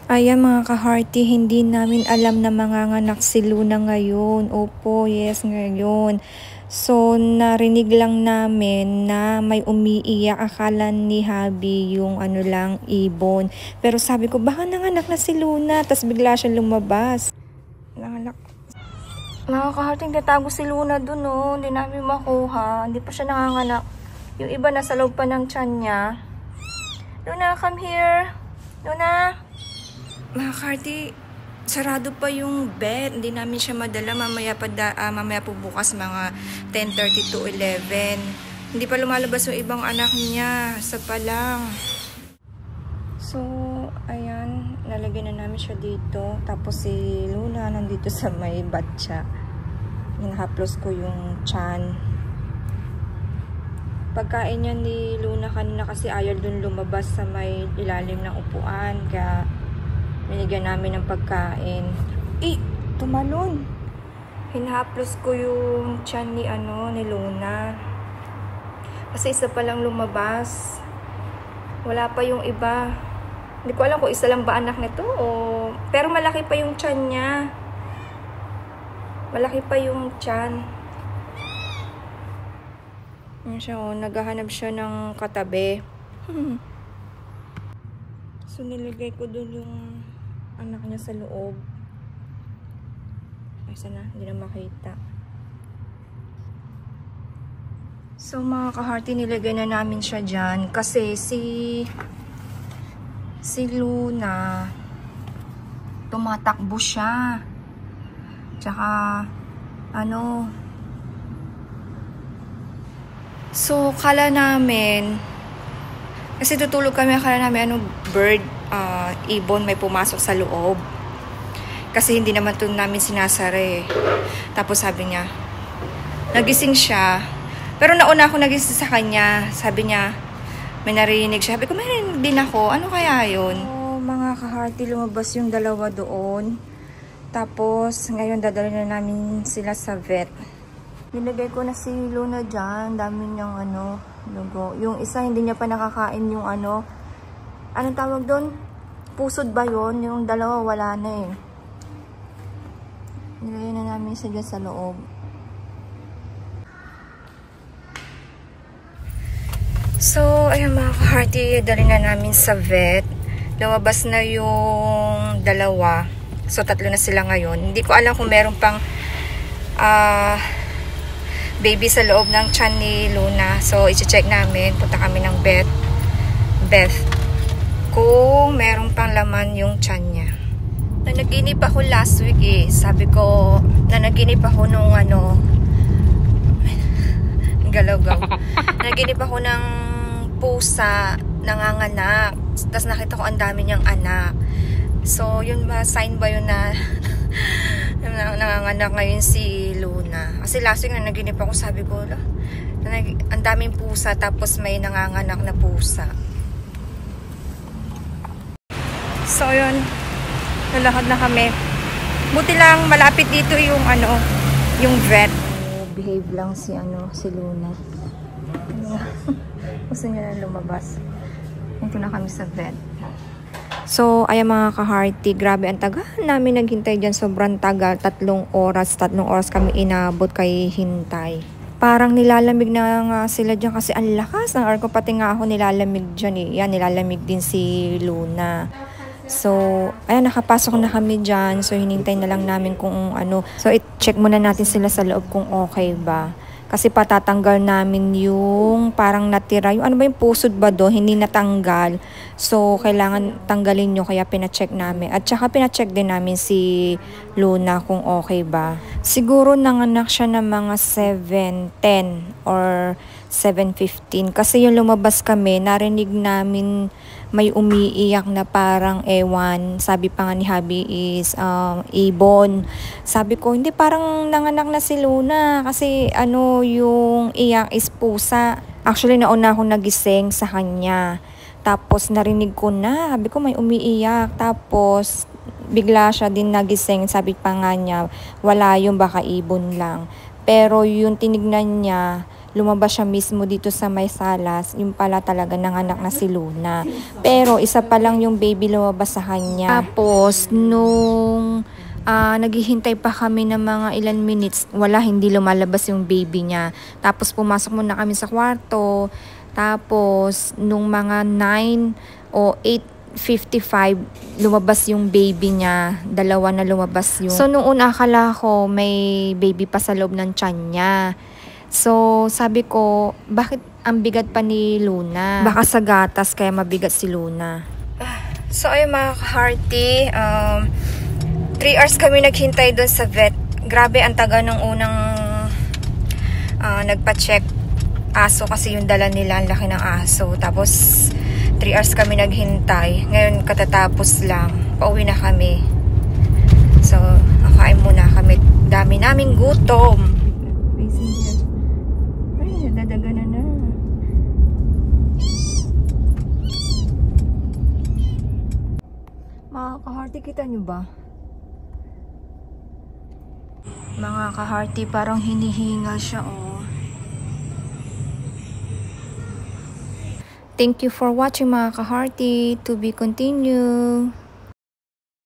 Ayan mga ka-hearty, hindi namin alam na manganganak si Luna ngayon. Opo, yes, ngayon. So, narinig lang namin na may umiiyak. Akala ni Habi yung ano lang, ibon. Pero sabi ko, baka nanganak na si Luna. Tapos bigla siya lumabas. Nanganak. Mga ka-hearty, tatago si Luna dun, oh. Hindi namin makuha. Hindi pa siya nanganganak. Yung iba nasa loob pa ng tiyan niya. Luna, come here. Luna. Mga ka-hearty, sarado pa yung bed. Hindi namin siya madala. Mamaya po bukas mga 10:30 to 11. Hindi pa lumalabas yung ibang anak niya. Sa pa lang. So, ayan. Lalagyan na namin siya dito. Tapos si Luna nandito sa may batya. Hinahaplos ko yung tiyan. Pagkain niya ni Luna kanina kasi ayaw dun lumabas sa may ilalim ng upuan. Kaya binigyan namin ng pagkain. Tumalon. Hinahaplos ko yung tiyan ni Luna. Kasi isa pa lang lumabas. Wala pa yung iba. Hindi ko alam kung isa lang ba anak nito o... Pero malaki pa yung tiyan niya. Malaki pa yung tiyan. Yan siya, oh. Naghahanap siya ng katabi. So, nilagay ko dun yung anak niya sa loob. Ay, sana, hindi na makita. So, mga ka-hearty, nilagay na namin siya dyan. Kasi si Luna, tumatakbo siya. Tsaka, so, kala namin, kasi tutulog kami, akala namin, bird, ibon may pumasok sa loob. Kasi hindi naman ito namin sinasara. Tapos sabi niya, nagising siya. Pero nauna ako nagising sa kanya. Sabi niya, may narinig siya. Sabi ko, may narinig din ako. Ano kaya yun? Oh, mga ka-hearty, lumabas yung dalawa doon. Tapos, ngayon dadalhin na namin sila sa vet. Nilagay ko na si Luna dyan. Dami niyang lugo. Yung isa, hindi niya pa nakakain yung anong tawag doon? Pusod ba yun? Yung dalawa, wala na eh. Nilagay na namin siya dyan sa loob. So, ayun mga ka-hearty, dali na namin sa vet. Lumabas na yung dalawa. So, 3 na sila ngayon. Hindi ko alam kung meron pang baby sa loob ng tiyan ni Luna. So, i-check namin. Punta kami ng Beth. Kung meron pang laman yung tiyan niya. Nanaginip ako last week eh. Sabi ko, nanaginip ako nung galaw-gaw. Nanaginip ako ng pusa, nanganganak. Tapos nakita ko ang dami niyang anak. So, yun ba, sign ba yun na nanganganak ngayon si Luna? Kasi last week nanaginip ako, sabi ko, ang daming pusa, tapos may nanganganak na pusa. So, yun. Nalakad na kami. Buti lang, malapit dito yung yung vet. Behave lang si Luna. Gusto niya na lumabas. Ito na kami sa vet. So, ayan mga ka-hearty, grabe ang tagal namin naghintay dyan. Sobrang tagal, 3 oras kami inabot kay hintay. Parang nilalamig na nga sila dyan kasi ang lakas ng aircon. Pati nga ako nilalamig dyan eh. Yan, nilalamig din si Luna. So, ayan, nakapasok na kami dyan. So, hinintay na lang namin kung So, i-check muna natin sila sa loob kung okay ba. Kasi patatanggal namin yung parang natira. Yung yung pusod ba doon, hindi natanggal. So, kailangan tanggalin nyo. Kaya pina-check namin. At saka pina-check din namin si Luna kung okay ba. Siguro nanganak siya ng mga 7:10 or 7:15. Kasi yung lumabas kami, narinig namin may umiiyak na parang ewan. Sabi pa nga ni Habi is ibon. Sabi ko, hindi, parang nanganak na si Luna. Kasi yung iyak is pusa. Actually, nauna akong nagising sa kanya. Tapos narinig ko na, sabi ko may umiiyak. Tapos bigla siya din nagising. Sabi pa nga niya, wala yung baka ibon lang. Pero yung tinignan niya, lumabas siya mismo dito sa may salas, yung pala talaga nanganak na si Luna. Pero isa pa lang yung baby lumabas sa kanya. Tapos, nung naghihintay pa kami ng mga ilan minutes, wala, hindi lumalabas yung baby niya. Tapos pumasok muna kami sa kwarto. Tapos, nung mga 9 o 8:55, lumabas yung baby niya. Dalawa na lumabas yung... So, noong una akala ko may baby pa sa loob ng tiyan niya. So, sabi ko, bakit ang bigat pa ni Luna? Baka sa gatas kaya mabigat si Luna. So, ayun mga ka-hearty, 3 hours kami naghintay doon sa vet. Grabe, ang taga ng unang nagpa-check. Aso kasi yung dala nila, ang laki ng aso. Tapos, 3 hours kami naghintay. Ngayon, katatapos lang. Pauwi na kami. So, kakain muna kami. Dami naming gutom. Ay, nadadaga na. Mga ka-hearty, kita nyo ba? Mga ka-hearty, parang hinihingal siya, oh. Thank you for watching mga ka-hearty. To be continued.